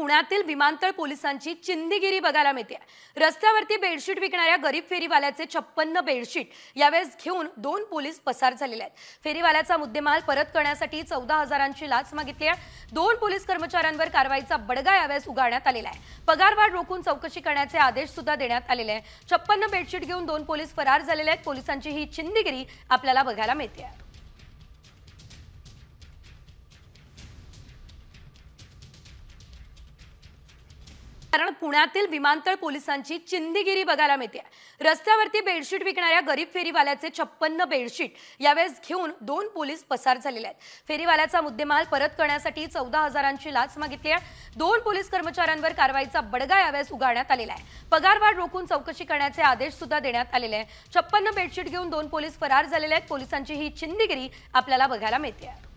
पुण्यातील विमानतळ पोलिसांची चिंदीगिरी बघायला मिळते। रस्त्यावरती बेडशीट विकणाऱ्या गरीब फेरीवाल्याचे 56 बेडशीट यावेळेस घेऊन 2 पोलीस पसार झालेले आहेत। फेरीवाल्याचा मुद्देमाल परत करण्यासाठी 14,000ची लाच मागितली आहे। 2 पोलीस कर्मचाऱ्यांवर कारवाईचा बडगा यावेळेस उगारण्यात आलेला आहे। पगारवाढ रोखून चौकशी करण्याचे आदेश सुद्धा देण्यात आलेले आहेत। 56 बेडशीट घेऊन 2 पोलीस फरार झालेले आहेत। पोलिसांची ही चिंदीगिरी आपल्याला बघायला मिळते। कारण पुण्यातील विमानतळ पोलिसांची चिंदीगिरी बघायला मिळते। रस्त्यावरती बेडशीट विकणाऱ्या गरीब फेरीवाल्याचे 56 बेडशीट यावेळेस घेऊन 2 पोलीस पसार झालेले आहेत। फेरीवाल्याचा मुद्देमाल परत करण्यासाठी 14,000ची लाच मागितली आहे। 2 पोलीस कर्मचाऱ्यांवर कारवाईचा बडगा यावेळेस उगारण्यात आलेला आहे। पगारवाढ रोखून चौकशी करण्याचे आदेश सुद्धा देण्यात आलेले आहेत। 56 बेडशीट घेऊन 2 पोलीस फरार झालेले आहेत। पोलिसांची ही चिंदीगिरी आपल्याला बघायला मिळते।